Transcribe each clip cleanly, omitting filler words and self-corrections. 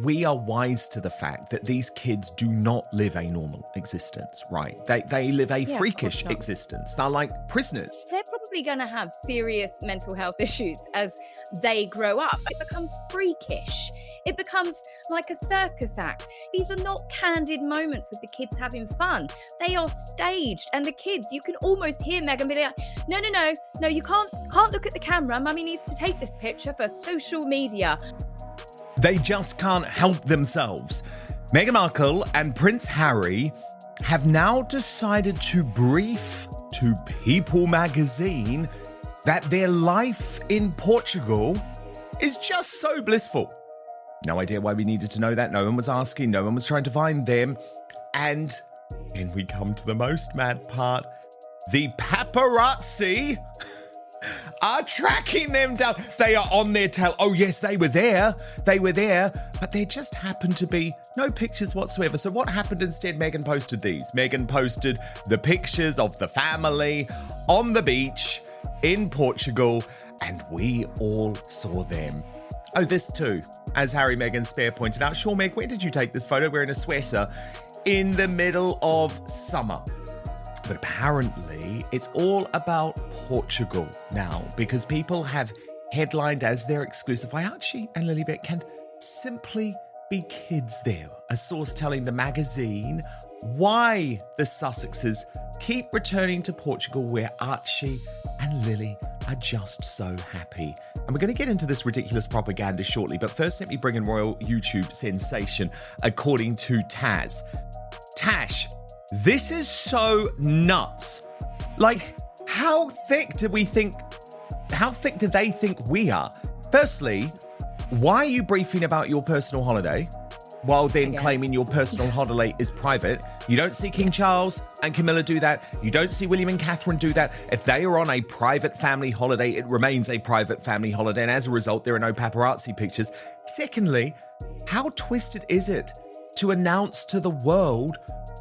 we are wise to the fact that these kids do not live a normal existence, right? They live a freakish existence. They're like prisoners. They're probably going to have serious mental health issues as they grow up. It becomes freakish. It becomes like a circus act. These are not candid moments with the kids having fun. They are staged. And the kids, you can almost hear Meghan be like, no, you can't look at the camera. Mummy needs to take this picture for social media. They just can't help themselves. Meghan Markle and Prince Harry have now decided to brief to People magazine that their life in Portugal is just so blissful. No idea why we needed to know that. No one was asking. No one was trying to find them. And then we come to the most mad part. The paparazzi are tracking them down. They are on their tail. Oh, yes, they were there. But there just happened to be no pictures whatsoever. So what happened instead? Meghan posted these. Meghan posted the pictures of the family on the beach in Portugal, and we all saw them. Oh, this too. As Harry, Meghan Spare pointed out, sure, Meg, where did you take this photo? We're in a sweater in the middle of summer. But apparently it's all about Portugal now, because people have headlined as their exclusive why Archie and Lilibet can simply be kids there. A source telling the magazine why the Sussexes keep returning to Portugal, where Archie and Lily are just so happy. And we're going to get into this ridiculous propaganda shortly, but first let me bring in royal YouTube sensation, according to Taz. Tash, this is so nuts. Like, how thick do they think we are? Firstly, why are you briefing about your personal holiday while then claiming your personal holiday is private? You don't see King Charles and Camilla do that. You don't see William and Catherine do that. If they are on a private family holiday, it remains a private family holiday. And as a result, there are no paparazzi pictures. Secondly, how twisted is it to announce to the world,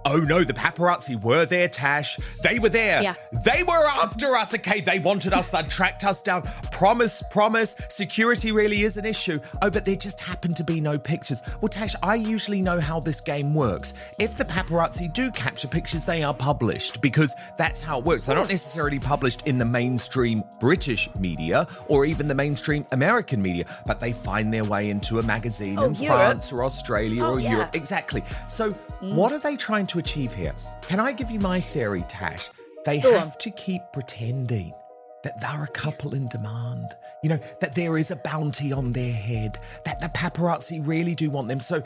oh no, the paparazzi were there, Tash. They were there. Yeah. They were after us, okay? They wanted us, they tracked us down. Promise. Security really is an issue. Oh, but there just happened to be no pictures. Well, Tash, I usually know how this game works. If the paparazzi do capture pictures, they are published, because that's how it works. They're not necessarily published in the mainstream British media or even the mainstream American media, but they find their way into a magazine in France or Australia or Europe. Exactly. So what are they trying to achieve here? Can I give you my theory, Tash? They have to keep pretending that they're a couple in demand, that there is a bounty on their head, that the paparazzi really do want them. So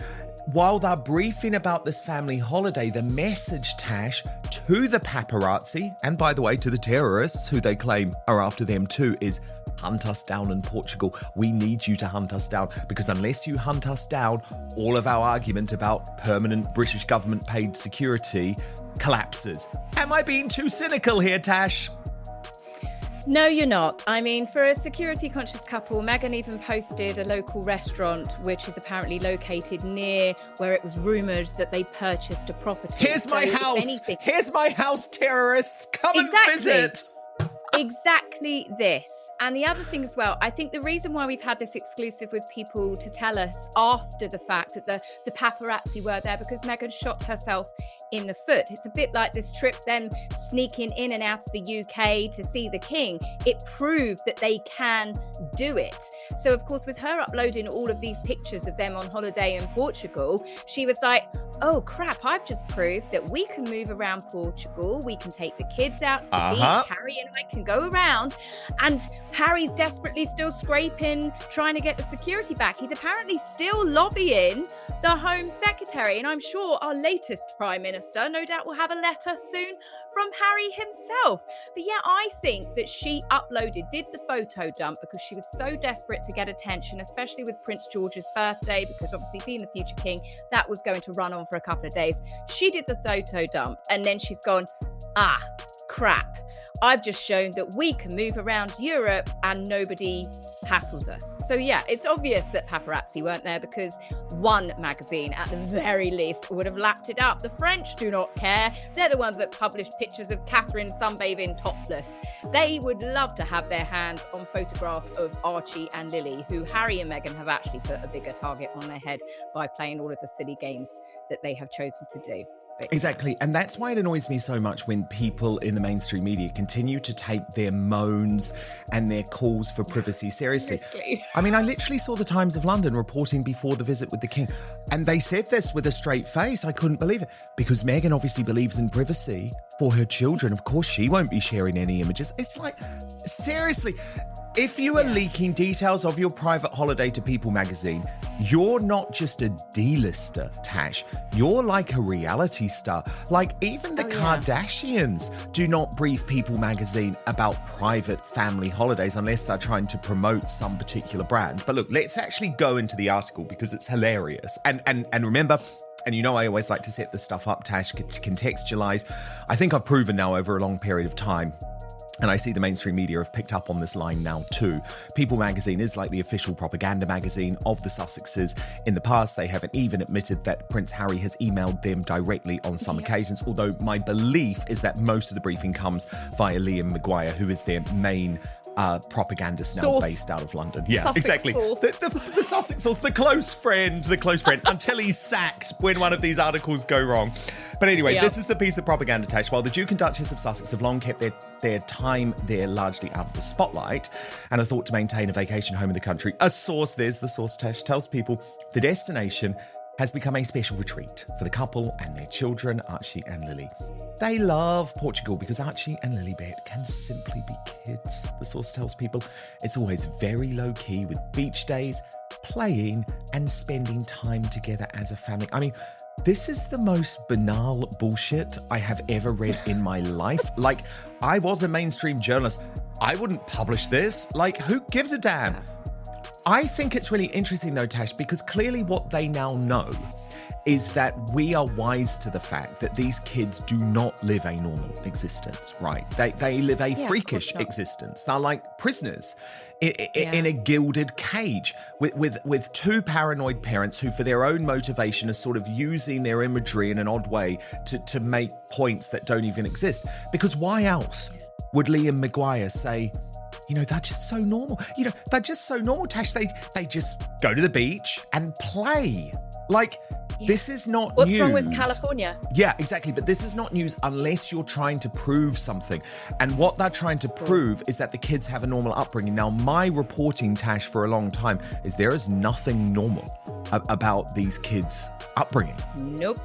while they're briefing about this family holiday, the message, Tash, to the paparazzi, and by the way, to the terrorists who they claim are after them too, is hunt us down in Portugal. We need you to hunt us down, because unless you hunt us down, all of our argument about permanent British government paid security collapses. Am I being too cynical here, Tash? No, you're not. I mean, for a security conscious couple, Meghan even posted a local restaurant, which is apparently located near where it was rumoured that they purchased a property. Here's my house. Here's my house, terrorists. Come and visit. Exactly this. And the other thing as well, I think the reason why we've had this exclusive with People to tell us after the fact that the paparazzi were there, because Meghan shot herself in the foot. It's a bit like this trip, them sneaking in and out of the UK to see the King. It proved that they can do it. So, of course, with her uploading all of these pictures of them on holiday in Portugal, she was like, oh, crap, I've just proved that we can move around Portugal. We can take the kids out to the beach. Harry and I can go around. And Harry's desperately still scraping, trying to get the security back. He's apparently still lobbying the Home Secretary. And I'm sure our latest Prime Minister, no doubt, will have a letter soon from Harry himself. But yeah, I think that she did the photo dump because she was so desperate to get attention, especially with Prince George's birthday, because obviously being the future king, that was going to run on for a couple of days. She did the photo dump and then she's gone, crap. I've just shown that we can move around Europe and nobody hassles us. So yeah, it's obvious that paparazzi weren't there because one magazine at the very least would have lapped it up. The French do not care. They're the ones that published pictures of Catherine sunbathing topless. They would love to have their hands on photographs of Archie and Lili, who Harry and Meghan have actually put a bigger target on their head by playing all of the silly games that they have chosen to do. Exactly. And that's why it annoys me so much when people in the mainstream media continue to take their moans and their calls for privacy seriously. I mean, I literally saw the Times of London reporting before the visit with the King, and they said this with a straight face. I couldn't believe it. Because Meghan obviously believes in privacy for her children. Of course, she won't be sharing any images. It's like, seriously. If you are leaking details of your private holiday to People magazine, you're not just a D-lister, Tash. You're like a reality star. Like, even the Kardashians do not brief People magazine about private family holidays unless they're trying to promote some particular brand. But look, let's actually go into the article because it's hilarious. And remember, and you know I always like to set this stuff up, Tash, to contextualize. I think I've proven now over a long period of time, and I see the mainstream media have picked up on this line now too. People magazine is like the official propaganda magazine of the Sussexes. In the past, they haven't even admitted that Prince Harry has emailed them directly on some occasions, although my belief is that most of the briefing comes via Liam Maguire, who is their main propagandist now based out of London. Yeah, Sussex exactly. source. The Sussex source, the close friend, until he's sacked when one of these articles go wrong. But anyway, this is the piece of propaganda, Tash. While the Duke and Duchess of Sussex have long kept their time there largely out of the spotlight and are thought to maintain a vacation home in the country, there's the source, Tash, tells people the destination has become a special retreat for the couple and their children, Archie and Lili. They love Portugal because Archie and Lilibet can simply be kids. The source tells people it's always very low-key with beach days, playing and spending time together as a family. I mean, this is the most banal bullshit I have ever read in my life. Like, I was a mainstream journalist. I wouldn't publish this. Like, who gives a damn? I think it's really interesting though, Tash, because clearly what they now know is that we are wise to the fact that these kids do not live a normal existence, right? They live a freakish existence. They're like prisoners in a gilded cage with two paranoid parents who, for their own motivation, are sort of using their imagery in an odd way to make points that don't even exist. Because why else would Liam Maguire say, you know, they're just so normal. You know, they're just so normal, Tash. They just go to the beach and play. Like, this is not What's news. wrong with California? Yeah, exactly. But this is not news unless you're trying to prove something. And what they're trying to prove is that the kids have a normal upbringing. Now, my reporting, Tash, for a long time is there is nothing normal about these kids' upbringing. Nope.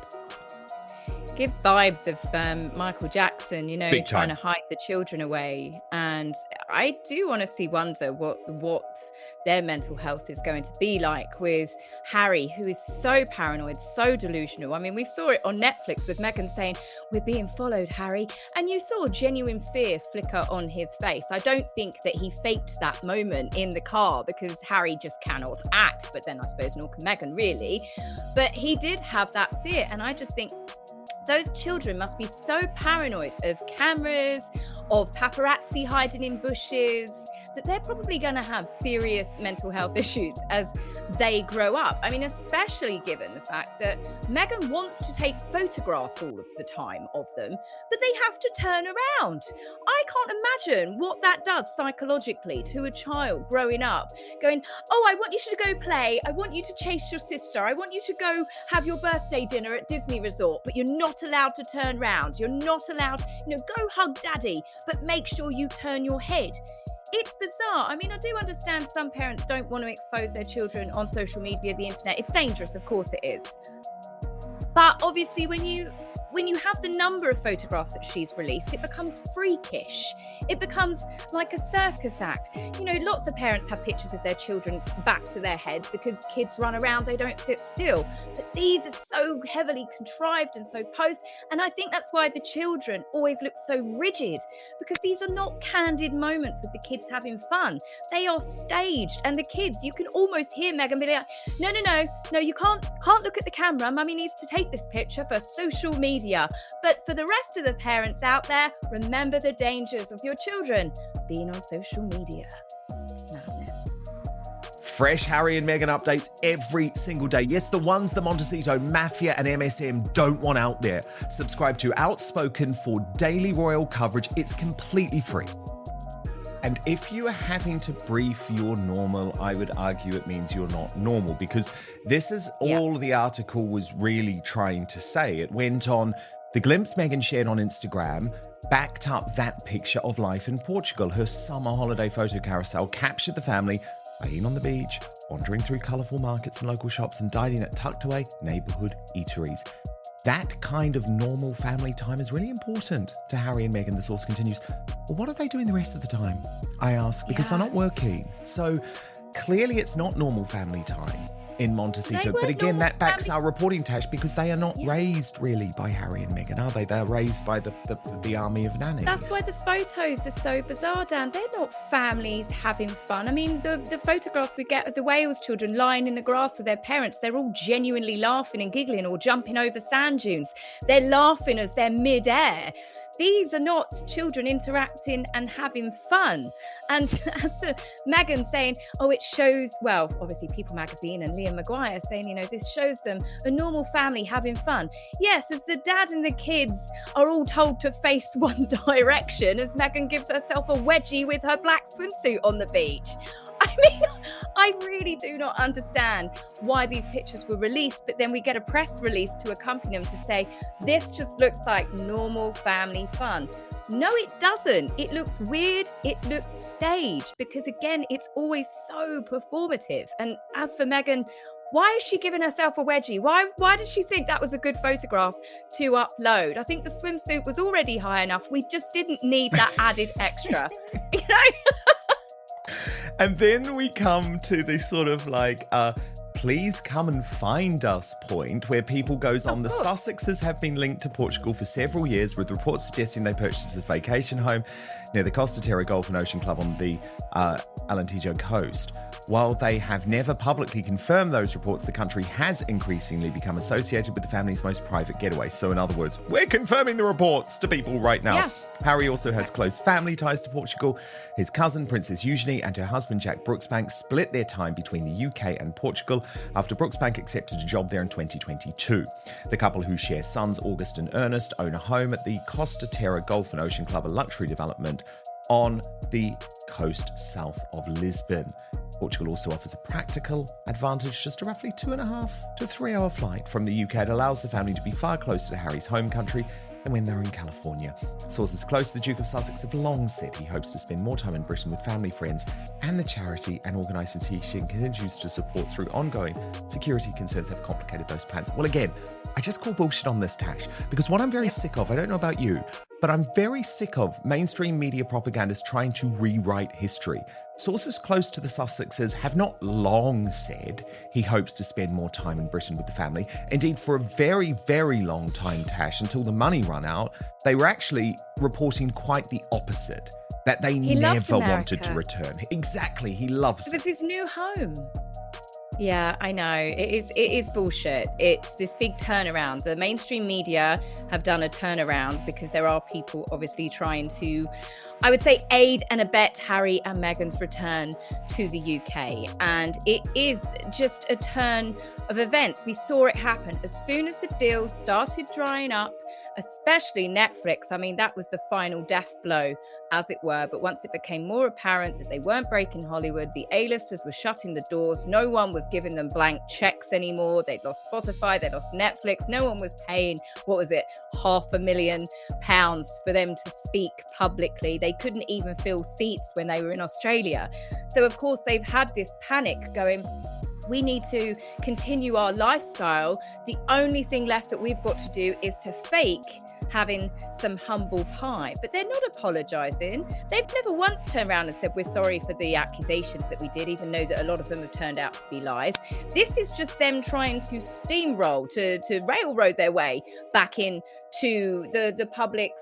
Gives vibes of Michael Jackson, you know, trying to hide the children away. And I do honestly wonder what their mental health is going to be like with Harry, who is so paranoid, so delusional. I mean, we saw it on Netflix with Meghan saying, "We're being followed, Harry." And you saw genuine fear flicker on his face. I don't think that he faked that moment in the car because Harry just cannot act. But then I suppose nor can Meghan really. But he did have that fear. And I just think those children must be so paranoid of cameras, of paparazzi hiding in bushes, that they're probably going to have serious mental health issues as they grow up. I mean, especially given the fact that Meghan wants to take photographs all of the time of them, but they have to turn around. I can't imagine what that does psychologically to a child growing up, going, "Oh, I want you to go play. I want you to chase your sister. I want you to go have your birthday dinner at Disney Resort, but you're not allowed to turn around. You're not allowed, go hug daddy, but make sure you turn your head." It's bizarre. I mean, I do understand some parents don't want to expose their children on social media, the internet. It's dangerous, of course it is. But obviously, when you have the number of photographs that she's released, it becomes freakish. It becomes like a circus act. Lots of parents have pictures of their children's backs of their heads because kids run around, they don't sit still. But these are so heavily contrived and so posed. And I think that's why the children always look so rigid, because these are not candid moments with the kids having fun. They are staged. And the kids, you can almost hear Meghan be like, no, you can't look at the camera. Mummy needs to take this picture for social media. But for the rest of the parents out there, remember the dangers of your children being on social media. It's madness. Fresh Harry and Meghan updates every single day. Yes, the ones the Montecito Mafia and MSM don't want out there. Subscribe to Outspoken for daily royal coverage. It's completely free. And if you are having to brief your normal, I would argue it means you're not normal, because this is all the article was really trying to say. It went on, the glimpse Meghan shared on Instagram backed up that picture of life in Portugal. Her summer holiday photo carousel captured the family playing on the beach, wandering through colourful markets and local shops, and dining at tucked away neighbourhood eateries. That kind of normal family time is really important to Harry and Meghan, the source continues. Well, what are they doing the rest of the time? I ask, because they're not working. So clearly it's not normal family time in Montecito. But again, that backs our reporting, Tash, because they are not raised really by Harry and Meghan, are they? They're raised by the army of nannies. That's why the photos are so bizarre, Dan. They're not families having fun. I mean, the photographs we get of the Wales children lying in the grass with their parents, they're all genuinely laughing and giggling or jumping over sand dunes. They're laughing as they're mid-air. These are not children interacting and having fun. And as for Meghan saying, oh, it shows, well, obviously People Magazine and Liam Maguire saying, you know, this shows them a normal family having fun. Yes, as the dad and the kids are all told to face one direction as Meghan gives herself a wedgie with her black swimsuit on the beach. I mean, I really do not understand why these pictures were released, but then we get a press release to accompany them to say, this just looks like normal family fun. No, it doesn't. It looks weird. It looks staged because, again, it's always so performative. And as for Meghan, why is she giving herself a wedgie? Why did she think that was a good photograph to upload? I think the swimsuit was already high enough. We just didn't need that added extra, you know? And then we come to this sort of like, please come and find us point where people goes on. The Sussexes have been linked to Portugal for several years, with reports suggesting they purchased a vacation home near the Costa Terra Golf and Ocean Club on the Alentejo coast. While they have never publicly confirmed those reports, the country has increasingly become associated with the family's most private getaway. So in other words, we're confirming the reports to people right now. Yeah. Harry also has close family ties to Portugal. His cousin, Princess Eugenie, and her husband, Jack Brooksbank, split their time between the UK and Portugal after Brooksbank accepted a job there in 2022. The couple, who share sons August and Ernest, own a home at the Costa Terra Golf and Ocean Club, a luxury development on the coast south of Lisbon. Portugal also offers a practical advantage, just a roughly 2.5 to 3 hour flight from the UK. It allows the family to be far closer to Harry's home country than when they're in California. Sources close to the Duke of Sussex have long said he hopes to spend more time in Britain with family, friends, and the charity and organisation continues to support through ongoing security concerns have complicated those plans. Well, again, I just call bullshit on this, Tash, because what I'm very sick of, I don't know about you, but I'm very sick of mainstream media propagandists trying to rewrite history. Sources close to the Sussexes have not long said he hopes to spend more time in Britain with the family. Indeed, for a very, very long time, Tash, until the money ran out, they were actually reporting quite the opposite, that they never wanted to return. Exactly, he loves it. It was his new home. Yeah, I know. It is bullshit. It's this big turnaround. The mainstream media have done a turnaround because there are people obviously trying to, I would say, aid and abet Harry and Meghan's return to the UK. And it is just a turn of events. We saw it happen as soon as the deals started drying up, especially Netflix. I mean, that was the final death blow, as it were. But once it became more apparent that they weren't breaking Hollywood, the A-listers were shutting the doors. No one was giving them blank checks anymore. They'd lost Spotify, they'd lost Netflix. No one was paying, £500,000 for them to speak publicly. They couldn't even fill seats when they were in Australia. So, of course, they've had this panic going, we need to continue our lifestyle. The only thing left that we've got to do is to fake having some humble pie. But they're not apologising. They've never once turned around and said, we're sorry for the accusations that we did, even though that a lot of them have turned out to be lies. This is just them trying to steamroll, to railroad their way back into the public's,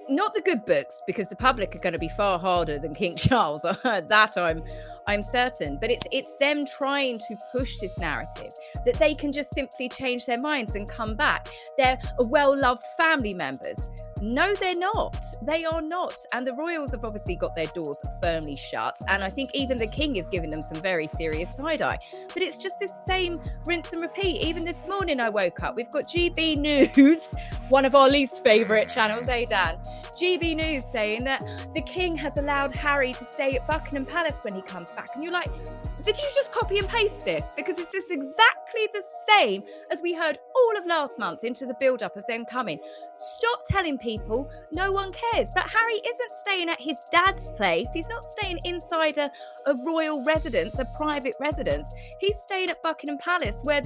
not the good books, because the public are going to be far harder than King Charles. That I'm certain. But it's them trying to push this narrative that they can just simply change their minds and come back. They're well-loved family members. No, they're not. They are not. And the royals have obviously got their doors firmly shut. And I think even the king is giving them some very serious side eye. But it's just this same rinse and repeat. Even this morning I woke up, we've got GB News, one of our least favourite channels, Dan? GB News saying that the king has allowed Harry to stay at Buckingham Palace when he comes back. And you're like, did you just copy and paste this? Because it's this exactly the same as we heard all of last month into the build-up of them coming. Stop telling people no one cares. But Harry isn't staying at his dad's place. He's not staying inside a royal residence, a private residence. He's staying at Buckingham Palace where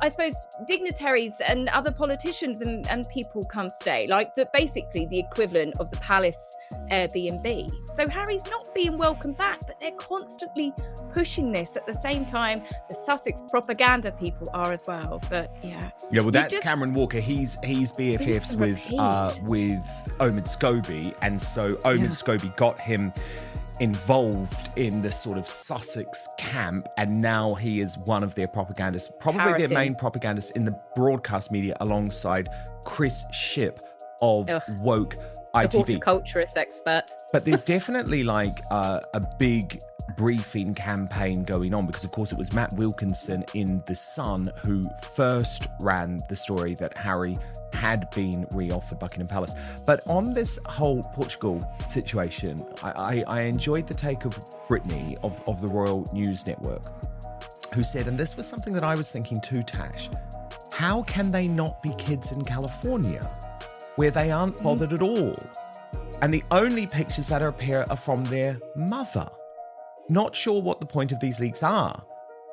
I suppose dignitaries and other politicians and people come stay. Like basically the equivalent of the palace Airbnb. So Harry's not being welcomed back, but they're constantly pushing this at the same time. The Sussex propaganda people are as well. But yeah. Yeah, well, that's Cameron Walker. He's BFFs with Omid Scobie, and so Omid Scobie got him involved in this sort of Sussex camp, and now he is one of their propagandists, probably their main propagandist in the broadcast media, alongside Chris Shipp of woke ITV. The horticulturist expert. But there's definitely like a big briefing campaign going on, because of course it was Matt Wilkinson in The Sun who first ran the story that Harry had been re-offered Buckingham Palace. But on this whole Portugal situation, I enjoyed the take of Brittany of the Royal News Network, who said, and this was something that I was thinking too, Tash, how can they not be kids in California where they aren't bothered at all? And the only pictures that appear are from their mother. Not sure what the point of these leaks are,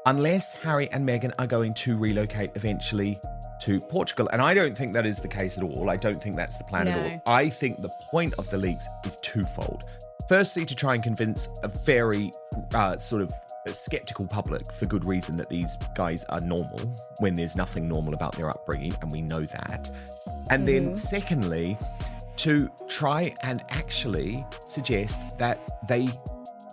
unless Harry and Meghan are going to relocate eventually to Portugal. And I don't think that is the case at all. I don't think that's the plan at all. I think the point of the leaks is twofold. Firstly, to try and convince a very sort of skeptical public, for good reason, that these guys are normal when there's nothing normal about their upbringing, and we know that. And then secondly, to try and actually suggest that they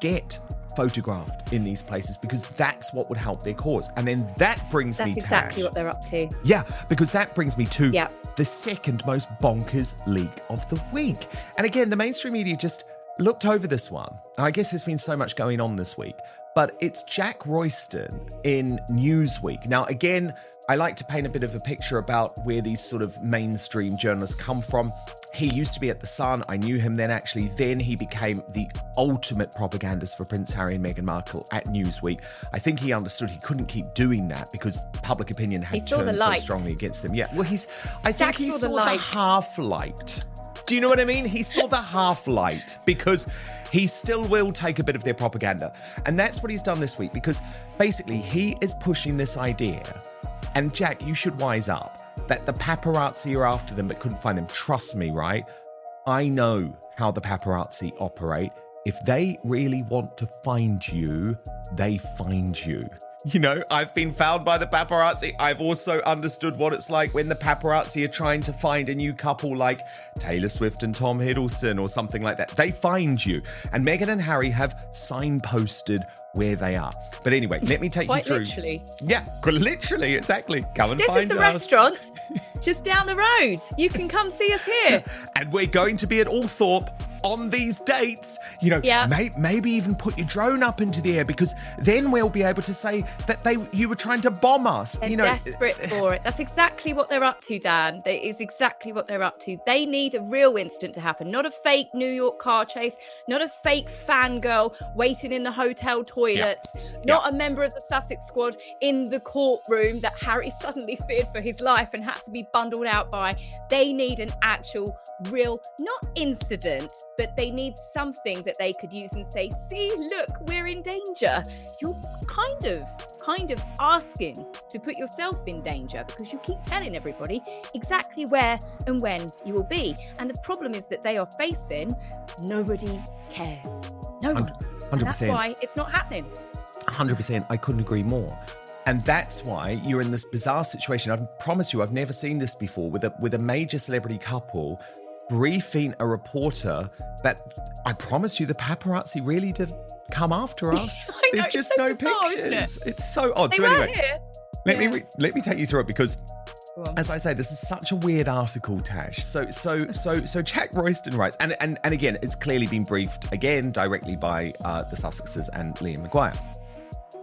get photographed in these places, because that's what would help their cause. And then that brings me to... That's exactly what they're up to. Yeah, because that brings me to the second most bonkers leak of the week. And again, the mainstream media just looked over this one. And I guess there's been so much going on this week. But it's Jack Royston in Newsweek. Now, again, I like to paint a bit of a picture about where these sort of mainstream journalists come from. He used to be at The Sun. I knew him then, actually. Then he became the ultimate propagandist for Prince Harry and Meghan Markle at Newsweek. I think he understood he couldn't keep doing that because public opinion had turned so strongly against him. Yeah, well, I think he saw the half light. Do you know what I mean? He saw the half light, because he still will take a bit of their propaganda. And that's what he's done this week, because basically he is pushing this idea. And Jack, you should wise up, that the paparazzi are after them but couldn't find them. Trust me, right? I know how the paparazzi operate. If they really want to find you, they find you. You know, I've been found by the paparazzi. I've also understood what it's like when the paparazzi are trying to find a new couple like Taylor Swift and Tom Hiddleston or something like that. They find you. And Meghan and Harry have signposted where they are. But anyway, let me take you through. Literally. Yeah, literally, exactly. Come and find us. This is the restaurant just down the road. You can come see us here. And we're going to be at Althorpe on these dates, you know, maybe even put your drone up into the air, because then we'll be able to say that you were trying to bomb us. They're desperate for it. That's exactly what they're up to, Dan. That is exactly what they're up to. They need a real incident to happen, not a fake New York car chase, not a fake fangirl waiting in the hotel toilets, not a member of the Sussex squad in the courtroom that Harry suddenly feared for his life and had to be bundled out by. They need an actual, real, not incident, but they need something that they could use and say, see, look, we're in danger. You're kind of asking to put yourself in danger, because you keep telling everybody exactly where and when you will be. And the problem is that they are facing nobody cares. No one. 100%. And that's why it's not happening. 100%. I couldn't agree more. And that's why you're in this bizarre situation. I promise you, I've never seen this before, with a major celebrity couple briefing a reporter that, I promise you, the paparazzi really did come after us. There's just no pictures. It's so odd. So anyway, let me take you through it, because As I say, this is such a weird article, Tash. So Jack Royston writes, and again, it's clearly been briefed again directly by the Sussexes and Liam Maguire.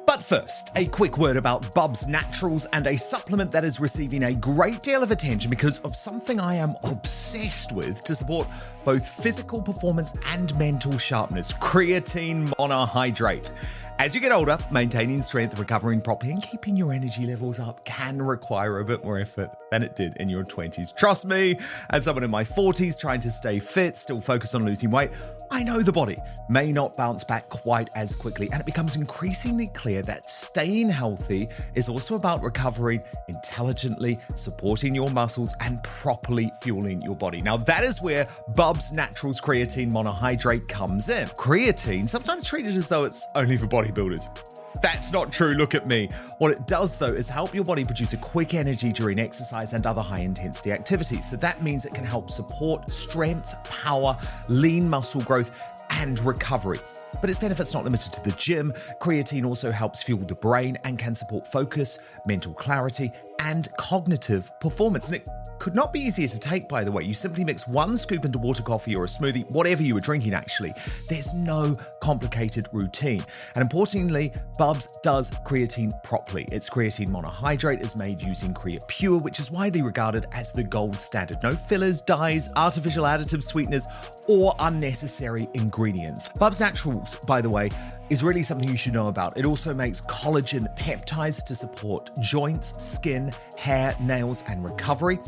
But first, a quick word about Bubs Naturals and a supplement that is receiving a great deal of attention because of something I am obsessed with to support both physical performance and mental sharpness: creatine monohydrate. As you get older, maintaining strength, recovering properly, and keeping your energy levels up can require a bit more effort than it did in your 20s. Trust me, as someone in my 40s trying to stay fit, still focused on losing weight, I know the body may not bounce back quite as quickly, and it becomes increasingly clear that staying healthy is also about recovering intelligently, supporting your muscles, and properly fueling your body. Now, that is where Bubs Naturals Creatine Monohydrate comes in. Creatine, sometimes treated as though it's only for bodybuilders. That's not true, look at me. What it does, though, is help your body produce a quick energy during exercise and other high-intensity activities. So that means it can help support strength, power, lean muscle growth, and recovery. But its benefits not limited to the gym. Creatine also helps fuel the brain and can support focus, mental clarity, and cognitive performance. And it could not be easier to take, by the way. You simply mix 1 scoop into water, coffee, or a smoothie, whatever you were drinking, actually. There's no complicated routine. And importantly, Bubs does creatine properly. Its creatine monohydrate is made using CreaPure, which is widely regarded as the gold standard. No fillers, dyes, artificial additives, sweeteners, or unnecessary ingredients. Bubs Naturals, by the way, is really something you should know about. It also makes collagen peptides to support joints, skin, hair, nails, and recovery.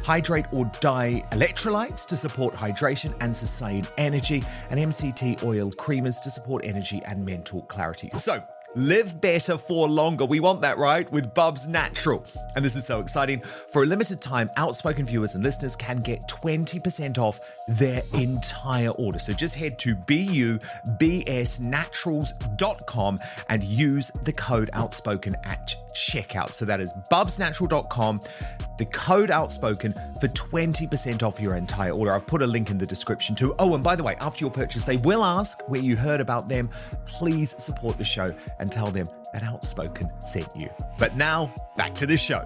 Hydrate or dye electrolytes to support hydration and sustain energy. And MCT oil creamers to support energy and mental clarity. So, live better for longer. We want that, right? With Bubs Natural. And this is so exciting. For a limited time, Outspoken viewers and listeners can get 20% off their entire order. So just head to bubsnaturals.com and use the code Outspoken at checkout. So that is bubsnatural.com. The code Outspoken for 20% off your entire order. I've put a link in the description too. Oh, and by the way, after your purchase, they will ask where you heard about them. Please support the show and tell them that Outspoken sent you. But now, back to the show.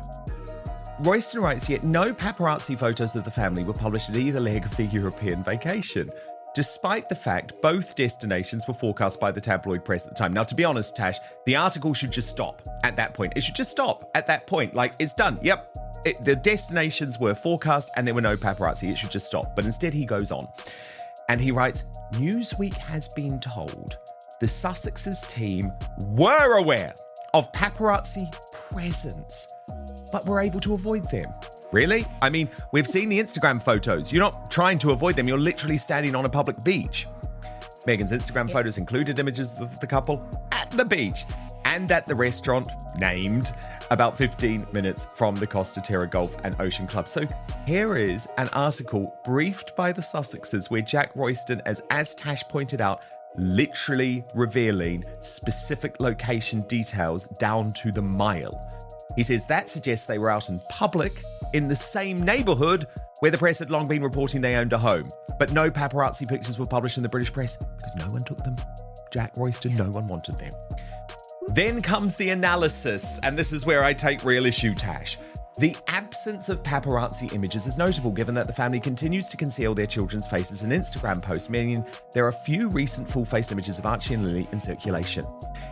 Royston writes, yet no paparazzi photos of the family were published at either leg of their European vacation, despite the fact both destinations were forecast by the tabloid press at the time. Now, to be honest, Tash, the article should just stop at that point. It should just stop at that point. Like, it's done. Yep. The destinations were forecast and there were no paparazzi. It should just stop. But instead he goes on and he writes, Newsweek has been told the Sussexes team were aware of paparazzi presence, but were able to avoid them. Really? I mean, we've seen the Instagram photos. You're not trying to avoid them. You're literally standing on a public beach. Meghan's Instagram photos included images of the couple at the beach and at the restaurant named about 15 minutes from the Costa Terra Golf and Ocean Club. So here is an article briefed by the Sussexes where Jack Royston, as Tash pointed out, literally revealing specific location details down to the mile. He says that suggests they were out in public in the same neighbourhood where the press had long been reporting they owned a home. But no paparazzi pictures were published in the British press because no one took them. Jack Royston, no one wanted them. Then comes the analysis, and this is where I take real issue, Tash. The absence of paparazzi images is notable given that the family continues to conceal their children's faces in Instagram posts, meaning there are few recent full-face images of Archie and Lili in circulation.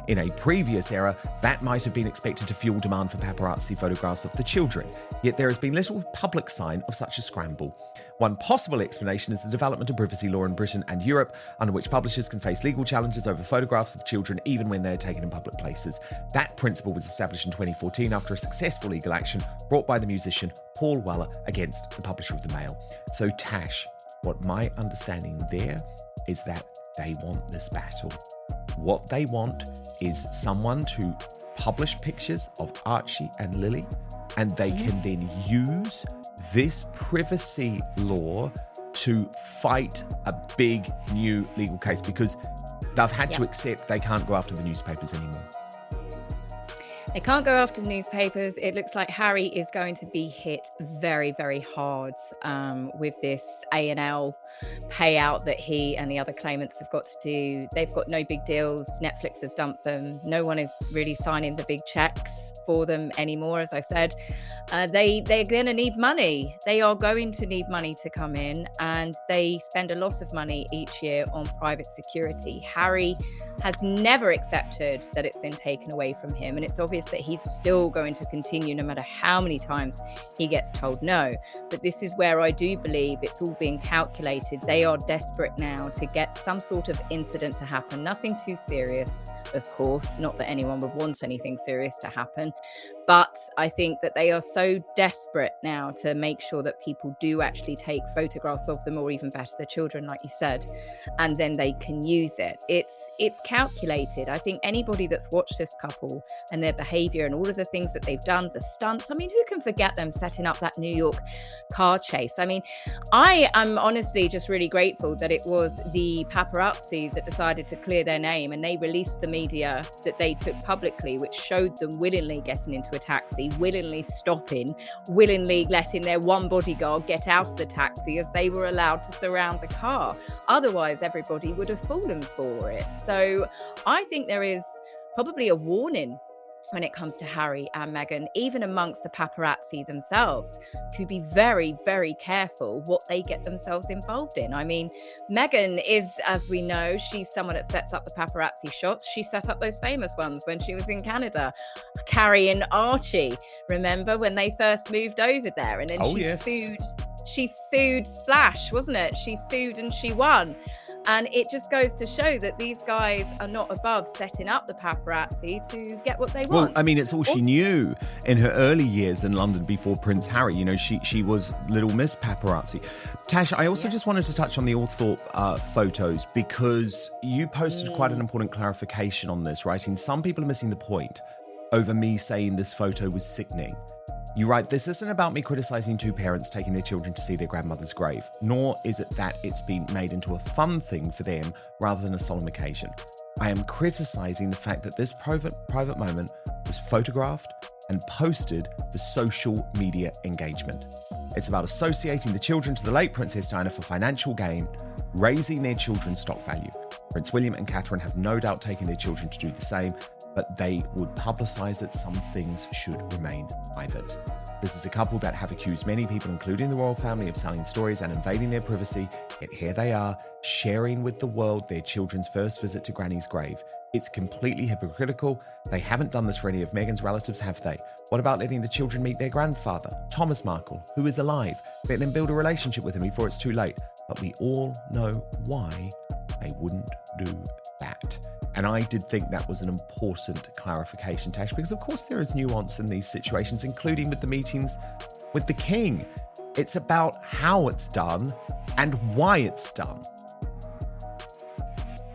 In a previous era, that might have been expected to fuel demand for paparazzi photographs of the children, yet there has been little public sign of such a scramble. One possible explanation is the development of privacy law in Britain and Europe, under which publishers can face legal challenges over photographs of children even when they are taken in public places. That principle was established in 2014 after a successful legal action brought by the musician Paul Weller against the publisher of the Mail. So Tash, what my understanding there is that they want this battle. What they want is someone to publish pictures of Archie and Lili, and they can then use this privacy law to fight a big new legal case because they've had to accept they can't go after the newspapers anymore. They can't go after newspapers. It looks like Harry is going to be hit very, very hard with this A&L payout that he and the other claimants have got to do. They've got no big deals. Netflix has dumped them. No one is really signing the big checks for them anymore, as I said. They're going to need money. They are going to need money to come in, and they spend a lot of money each year on private security. Harry has never accepted that it's been taken away from him, and it's obvious that he's still going to continue no matter how many times he gets told no. But this is where I do believe it's all being calculated. They are desperate now to get some sort of incident to happen. Nothing too serious, of course, not that anyone would want anything serious to happen, but I think that they are so desperate now to make sure that people do actually take photographs of them, or even better, the children, like you said, and then they can use it. It's calculated. I think anybody that's watched this couple and their behavior and all of the things that they've done, the stunts, I mean, who can forget them setting up that New York car chase? I mean, I am honestly just really grateful that it was the paparazzi that decided to clear their name, and they released the media that they took publicly, which showed them willingly getting into a taxi, willingly stopping, willingly letting their one bodyguard get out of the taxi as they were allowed to surround the car. Otherwise, everybody would have fallen for it. So I think there is probably a warning when it comes to Harry and Meghan, even amongst the paparazzi themselves, to be very, very careful what they get themselves involved in. I mean, Meghan is, as we know, she's someone that sets up the paparazzi shots. She set up those famous ones when she was in Canada, carrying Archie. Remember when they first moved over there? And then she sued Splash, wasn't it? She sued and she won. And it just goes to show that these guys are not above setting up the paparazzi to get what they want. Well, I mean, it's all she knew in her early years in London before Prince Harry. You know, she was Little Miss Paparazzi. Tash, I also just wanted to touch on the Althorpe photos, because you posted quite an important clarification on this, writing, some people are missing the point over me saying this photo was sickening. You write, this isn't about me criticizing two parents taking their children to see their grandmother's grave, nor is it that it's been made into a fun thing for them rather than a solemn occasion. I am criticizing the fact that this private moment was photographed and posted for social media engagement. It's about associating the children to the late Princess Diana for financial gain, raising their children's stock value. Prince William and Catherine have no doubt taken their children to do the same, but they would publicise that some things should remain private. This is a couple that have accused many people, including the royal family, of selling stories and invading their privacy, yet here they are, sharing with the world their children's first visit to Granny's grave. It's completely hypocritical. They haven't done this for any of Meghan's relatives, have they? What about letting the children meet their grandfather, Thomas Markle, who is alive? Let them build a relationship with him before it's too late. But we all know why they wouldn't do that. And I did think that was an important clarification, Tash, because of course there is nuance in these situations, including with the meetings with the king. It's about how it's done and why it's done.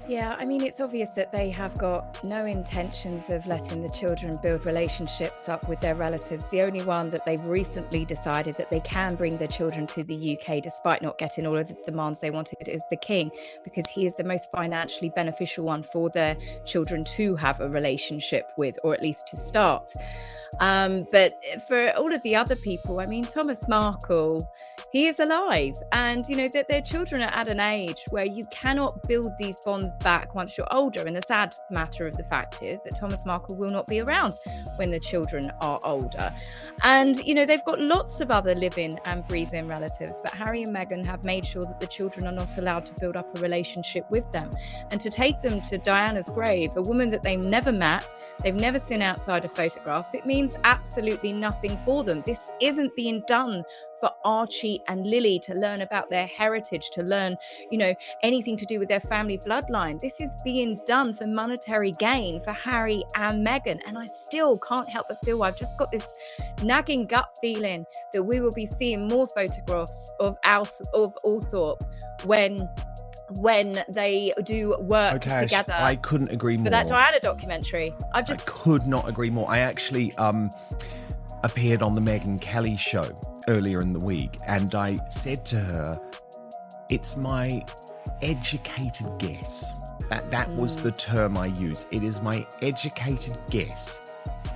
Yeah, I mean, it's obvious that they have got no intentions of letting the children build relationships up with their relatives. The only one that they've recently decided that they can bring their children to the UK, despite not getting all of the demands they wanted, is the king, because he is the most financially beneficial one for their children to have a relationship with, or at least to start. But for all of the other people, I mean, Thomas Markle, he is alive, and you know that their children are at an age where you cannot build these bonds back once you're older. And the sad matter of the fact is that Thomas Markle will not be around when the children are older. And you know, they've got lots of other living and breathing relatives, but Harry and Meghan have made sure that the children are not allowed to build up a relationship with them. And to take them to Diana's grave, a woman that they've never met, they've never seen outside of photographs, it means absolutely nothing for them. This isn't being done for Archie and Lili to learn about their heritage, to learn, you know, anything to do with their family bloodline. This is being done for monetary gain for Harry and Meghan. And I still can't help but feel, I've just got this nagging gut feeling that we will be seeing more photographs of Althorpe when they do work together. I couldn't agree more. For that Diana documentary. I could not agree more. I actually appeared on the Megyn Kelly show earlier in the week, and I said to her, it's my educated guess. That was the term I used. It is my educated guess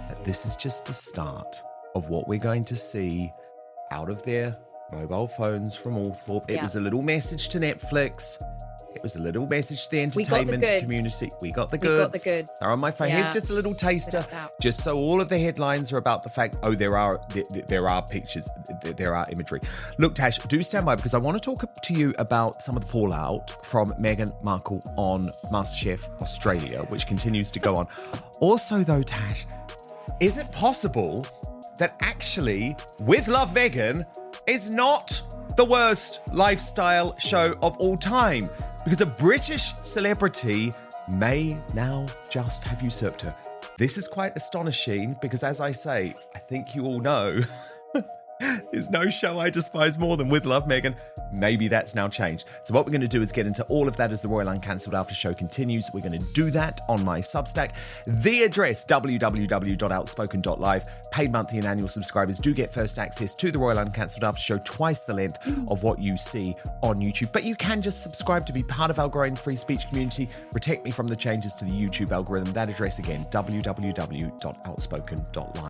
that this is just the start of what we're going to see out of their mobile phones from Althorpe. It was a little message to Netflix. It was a little message to the entertainment community. We got the goods. They're on my phone. Here's just a little taster, just so all of the headlines are about the fact, there are pictures, there are imagery. Look, Tash, do stand by because I want to talk to you about some of the fallout from Meghan Markle on MasterChef Australia, which continues to go on. Also, though, Tash, is it possible that actually With Love Meghan is not the worst lifestyle show of all time? Because a British celebrity may now just have usurped her. This is quite astonishing because, as I say, I think you all know, there's no show I despise more than With Love Meghan. Maybe that's now changed. So what we're going to do is get into all of that as the Royal Uncancelled After Show continues. We're going to do that on my Substack. The address, www.outspoken.live. Paid monthly and annual subscribers do get first access to the Royal Uncancelled After Show, twice the length of what you see on YouTube. But you can just subscribe to be part of our growing free speech community. Protect me from the changes to the YouTube algorithm. That address again, www.outspoken.live.